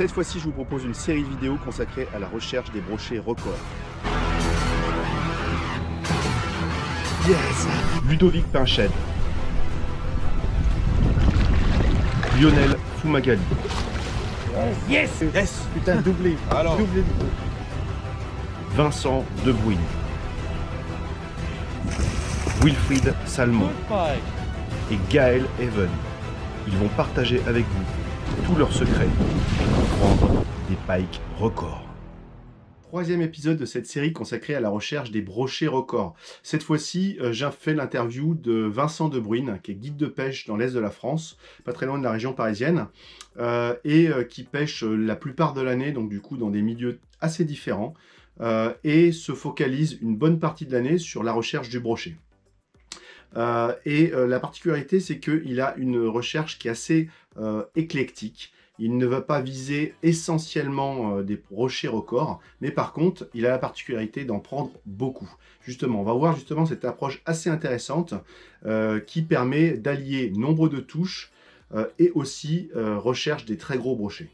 Cette fois-ci, je vous propose une série de vidéos consacrée à la recherche des brochets records. Yes! Ludovic Pinched, Lionel Fumagalli. Yes! Yes! Putain, doublé! Alors. Doublé. Vincent Debruyne, Wilfried Salmon et Gaël Even. Ils vont partager avec vous tous leurs secrets pour prendre des pikes records. Troisième épisode de cette série consacrée à la recherche des brochets records. Cette fois-ci, j'ai fait l'interview de Vincent Debruyne, qui est guide de pêche dans l'est de la France, pas très loin de la région parisienne, et qui pêche la plupart de l'année, donc du coup dans des milieux assez différents, et se focalise une bonne partie de l'année sur la recherche du brochet. La particularité, c'est qu'il a une recherche qui est assez éclectique. Il ne va pas viser essentiellement des brochets records, mais par contre, il a la particularité d'en prendre beaucoup. Justement, on va voir justement cette approche assez intéressante qui permet d'allier nombre de touches et aussi recherche des très gros brochets.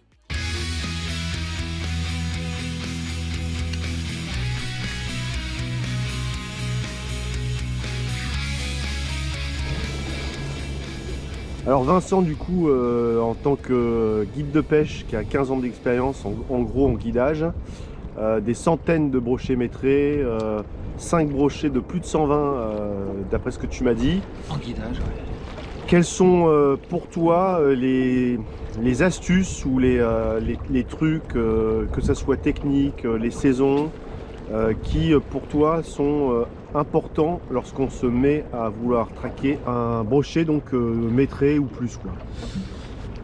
Alors Vincent, du coup, en tant que guide de pêche qui a 15 ans d'expérience en gros en guidage, des centaines de brochets métrés, 5 brochets de plus de 120 d'après ce que tu m'as dit. En guidage, ouais. Quels sont pour toi les astuces ou les trucs, que ça soit technique, les saisons, qui pour toi sont importants lorsqu'on se met à vouloir traquer un brochet, donc métré ou plus, quoi.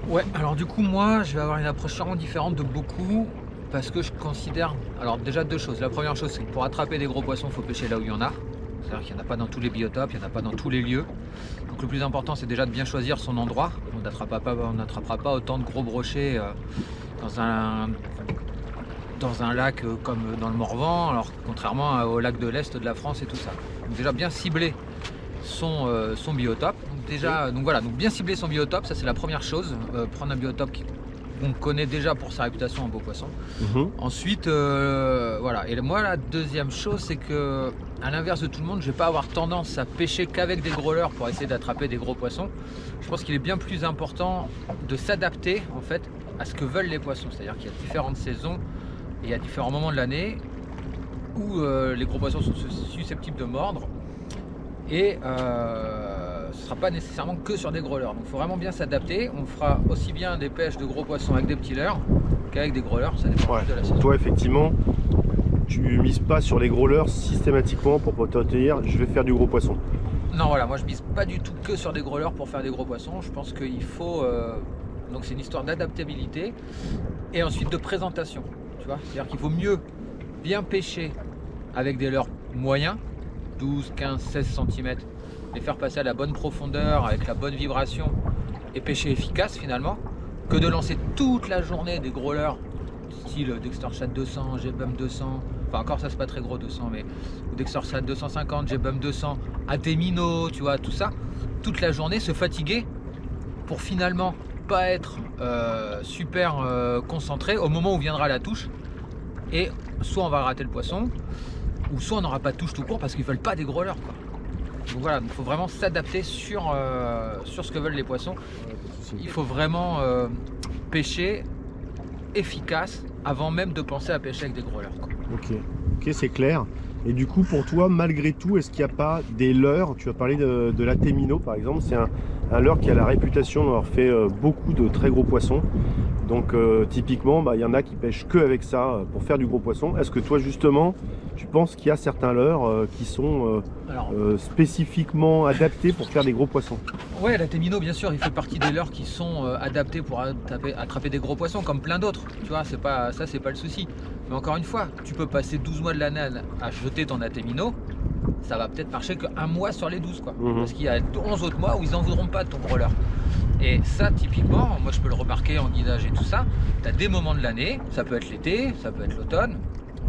Ouais, alors du coup moi je vais avoir une approche vraiment différente de beaucoup parce que je considère, alors déjà deux choses. La première chose, c'est que pour attraper des gros poissons, il faut pêcher là où il y en a. C'est-à-dire qu'il n'y en a pas dans tous les biotopes, il n'y en a pas dans tous les lieux. Donc le plus important, c'est déjà de bien choisir son endroit. On n'attrapera pas autant de gros brochets dans un lac comme dans le Morvan, alors contrairement au lac de l'Est de la France et tout ça. Donc déjà bien cibler son biotope. Donc voilà, bien cibler son biotope, ça c'est la première chose. Prendre un biotope qu'on connaît déjà pour sa réputation en beau poisson. Ensuite, voilà. Et moi, la deuxième chose, c'est que, à l'inverse de tout le monde, je vais pas avoir tendance à pêcher qu'avec des gros leurres pour essayer d'attraper des gros poissons. Je pense qu'il est bien plus important de s'adapter en fait à ce que veulent les poissons. C'est-à-dire qu'il y a différentes saisons et il y a différents moments de l'année où les gros poissons sont susceptibles de mordre. Et ce ne sera pas nécessairement que sur des gros leurres. Donc il faut vraiment bien s'adapter. On fera aussi bien des pêches de gros poissons avec des petits leurres qu'avec des gros leurres. Ça dépend de la saison. Toi, effectivement, tu mises pas sur les gros leurres systématiquement pour te dire je vais faire du gros poisson. Non, voilà, moi je mise pas du tout que sur des gros leurres pour faire des gros poissons. Je pense qu'il faut... donc c'est une histoire d'adaptabilité et ensuite de présentation. Tu vois, c'est-à-dire qu'il vaut mieux bien pêcher avec des leurres moyens, 12, 15, 16 cm, les faire passer à la bonne profondeur avec la bonne vibration et pêcher efficace finalement, que de lancer toute la journée des gros leurres style Dextersat 200, G-Bum 200, enfin encore ça c'est pas très gros 200, mais Dextersat 250, G-Bum 200, Atemino, tu vois, tout ça, toute la journée, se fatiguer pour finalement pas être super concentré au moment où viendra la touche, et soit on va rater le poisson, ou soit on n'aura pas de touche tout court parce qu'ils veulent pas des gros leurres, quoi. Donc voilà, il faut vraiment s'adapter sur ce que veulent les poissons. Il faut vraiment pêcher efficace avant même de penser à pêcher avec des gros leurres, quoi. Ok, c'est clair. Et du coup, pour toi, malgré tout, est-ce qu'il n'y a pas des leurres? Tu as parlé de l'Atemino par exemple, c'est un leurre qui a la réputation d'avoir fait beaucoup de très gros poissons. Donc typiquement, il y en a qui pêchent que avec ça pour faire du gros poisson. Est-ce que toi justement, tu penses qu'il y a certains leurres qui sont spécifiquement adaptés pour faire des gros poissons? Ouais, l'Atemino bien sûr, il fait partie des leurres qui sont adaptés pour attraper des gros poissons comme plein d'autres. Tu vois, c'est pas le souci. Mais encore une fois, tu peux passer 12 mois de l'année à jeter ton Atemino, ça va peut-être marcher qu'un mois sur les 12, quoi. Parce qu'il y a 11 autres mois où ils n'en voudront pas de ton gros leurre. Et ça, typiquement, moi je peux le remarquer en guidage et tout ça, tu as des moments de l'année, ça peut être l'été, ça peut être l'automne,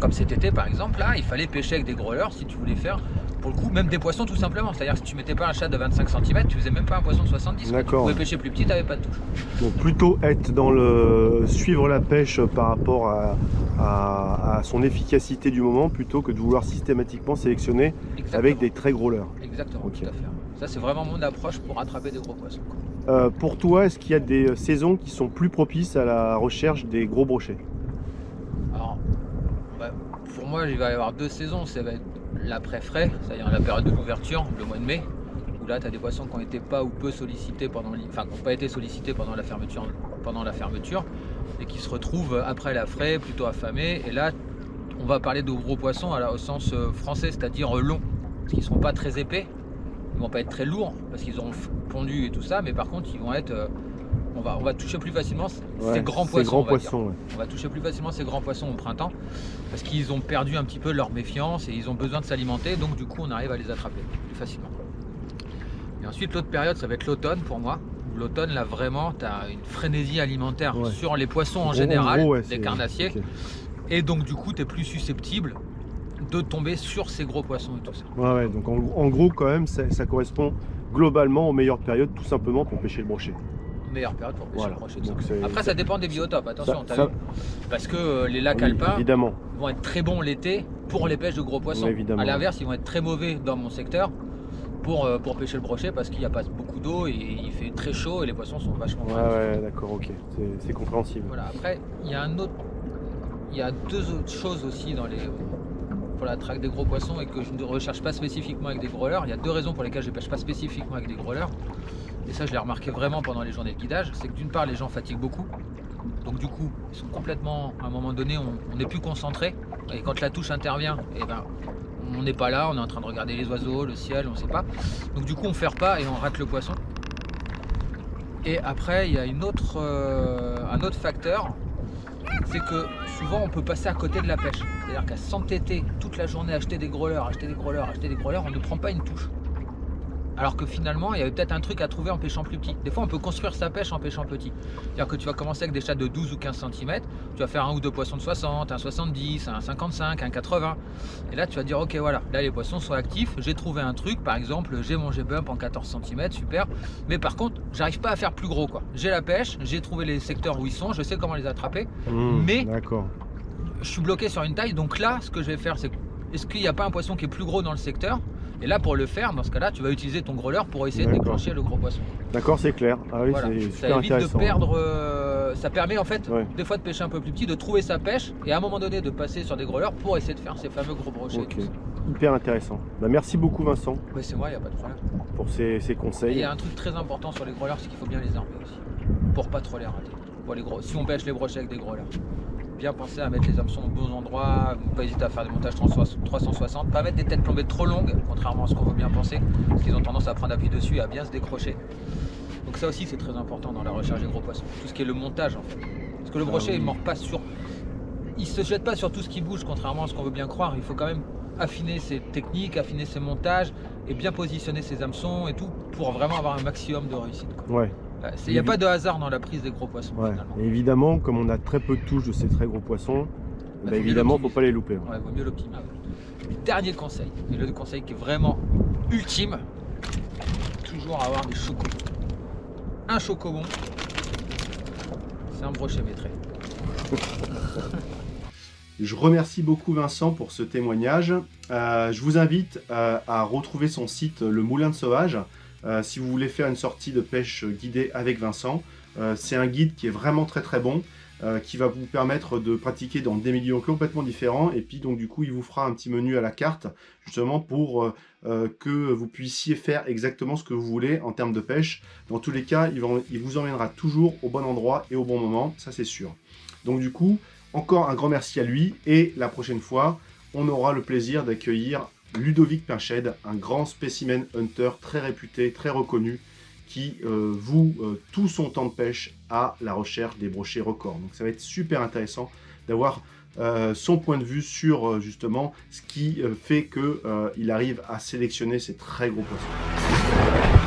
comme cet été par exemple, là, il fallait pêcher avec des gros leurres si tu voulais faire pour le coup, même des poissons tout simplement. C'est-à-dire que si tu mettais pas un chat de 25 cm, tu faisais même pas un poisson de 70. Quoi. Tu D'accord. pouvais pêcher plus petit, tu n'avais pas de touche. Donc plutôt être dans le suivre la pêche par rapport à son efficacité du moment, plutôt que de vouloir systématiquement sélectionner Exactement. avec des très gros leurres. Exactement, Ok. tout à fait. Ça, c'est vraiment mon approche pour attraper des gros poissons. Quoi. Pour toi, est-ce qu'il y a des saisons qui sont plus propices à la recherche des gros brochets? Alors, bah, pour moi, il va y avoir 2 saisons. Ça va être l'après-frais, c'est-à-dire la période de l'ouverture, le mois de mai, où là, tu as des poissons qui ont été pas ou peu sollicités qui n'ont pas été sollicités pendant la fermeture, et qui se retrouvent après la fraie, plutôt affamés. Et là, on va parler de gros poissons au sens français, c'est-à-dire longs, parce qu'ils ne seront pas très épais, ils vont pas être très lourds, parce qu'ils auront pondu et tout ça, mais par contre, ils vont être... on va toucher plus facilement ces grands poissons. Ouais. On va toucher plus facilement ces grands poissons au printemps parce qu'ils ont perdu un petit peu leur méfiance et ils ont besoin de s'alimenter, donc du coup on arrive à les attraper plus facilement. Et ensuite l'autre période, ça va être l'automne pour moi. L'automne, là vraiment, tu as une frénésie alimentaire sur les poissons en général, les carnassiers, et donc du coup tu es plus susceptible de tomber sur ces gros poissons et tout ça. Ouais, donc en gros quand même ça correspond globalement aux meilleures périodes tout simplement pour pêcher le brochet. Meilleure période pour pêcher le brochet. Après, ça dépend des biotopes, attention, parce que les lacs alpins vont être très bons l'été pour les pêches de gros poissons. À l'inverse, ils vont être très mauvais dans mon secteur pour pêcher le brochet parce qu'il n'y a pas beaucoup d'eau et il fait très chaud et les poissons sont vachement grands. Ouais, d'accord, ok, c'est compréhensible. Voilà. Après, il y a 2 autres choses aussi pour la traque des gros poissons et que je ne recherche pas spécifiquement avec des gros leurres. Il y a 2 raisons pour lesquelles je ne pêche pas spécifiquement avec des gros leurres. Et ça, je l'ai remarqué vraiment pendant les journées de guidage, c'est que d'une part, les gens fatiguent beaucoup. Donc du coup, ils sont complètement, à un moment donné, on n'est plus concentré. Et quand la touche intervient, et ben, on n'est pas là, on est en train de regarder les oiseaux, le ciel, on ne sait pas. Donc du coup, on ne fait pas et on rate le poisson. Et après, il y a un autre facteur, c'est que souvent, on peut passer à côté de la pêche. C'est-à-dire qu'à s'entêter toute la journée, acheter des gros leurres, on ne prend pas une touche. Alors que finalement, il y avait peut-être un truc à trouver en pêchant plus petit. Des fois, on peut construire sa pêche en pêchant petit. C'est-à-dire que tu vas commencer avec des chats de 12 ou 15 cm, tu vas faire 1 ou 2 poissons de 60, un 70, un 55, un 80. Et là, tu vas dire, ok, voilà, là, les poissons sont actifs, j'ai trouvé un truc, par exemple, j'ai mon G-bump en 14 cm, super. Mais par contre, j'arrive pas à faire plus gros, quoi. J'ai la pêche, j'ai trouvé les secteurs où ils sont, je sais comment les attraper, mais je suis bloqué sur une taille. Donc là, ce que je vais faire, c'est, est-ce qu'il n'y a pas un poisson qui est plus gros dans le secteur ? Et là, pour le faire, dans ce cas-là, tu vas utiliser ton gros leurre pour essayer de déclencher le gros poisson. D'accord, c'est clair. Ah oui, voilà. c'est ça super évite intéressant. De perdre. Ça permet en fait, des fois, de pêcher un peu plus petit, de trouver sa pêche et à un moment donné de passer sur des gros leurres pour essayer de faire ces fameux gros brochets. Hyper intéressant. Bah, merci beaucoup, Vincent. Oui, c'est moi, il n'y a pas de problème. Pour ces conseils. Il y a un truc très important sur les gros leurres, c'est qu'il faut bien les armer aussi. Pour pas trop les rater. Pour les gros. Si on pêche les brochets avec des gros leurres, bien penser à mettre les hameçons au bon endroit, pas hésiter à faire des montages 360, pas mettre des têtes plombées trop longues, contrairement à ce qu'on veut bien penser, parce qu'ils ont tendance à prendre appui dessus et à bien se décrocher. Donc ça aussi c'est très important dans la recherche des gros poissons, tout ce qui est le montage en fait. Parce que le brochet il mord pas sur... Il se jette pas sur tout ce qui bouge, contrairement à ce qu'on veut bien croire, il faut quand même affiner ses techniques, affiner ses montages et bien positionner ses hameçons et tout pour vraiment avoir un maximum de réussite. Ouais. Il n'y a pas de hasard dans la prise des gros poissons. Et évidemment, comme on a très peu de touches de ces très gros poissons, évidemment, il ne faut pas les louper. Ouais, vaut mieux l'optimiser. Dernier conseil, et le conseil qui est vraiment ultime, toujours avoir des chocobons. Un chocobon, c'est un brochet maîtré. Je remercie beaucoup Vincent pour ce témoignage. Je vous invite à retrouver son site Le Moulin de Sauvage. Si vous voulez faire une sortie de pêche guidée avec Vincent, c'est un guide qui est vraiment très très bon, qui va vous permettre de pratiquer dans des milieux complètement différents, et puis donc du coup il vous fera un petit menu à la carte justement pour que vous puissiez faire exactement ce que vous voulez en termes de pêche. Dans tous les cas, il vous emmènera toujours au bon endroit et au bon moment, ça c'est sûr. Donc du coup, encore un grand merci à lui, et la prochaine fois, on aura le plaisir d'accueillir Ludovic Pinched, un grand spécimen hunter très réputé, très reconnu, qui voue tout son temps de pêche à la recherche des brochets records. Donc ça va être super intéressant d'avoir son point de vue sur justement ce qui fait qu'il arrive à sélectionner ces très gros poissons.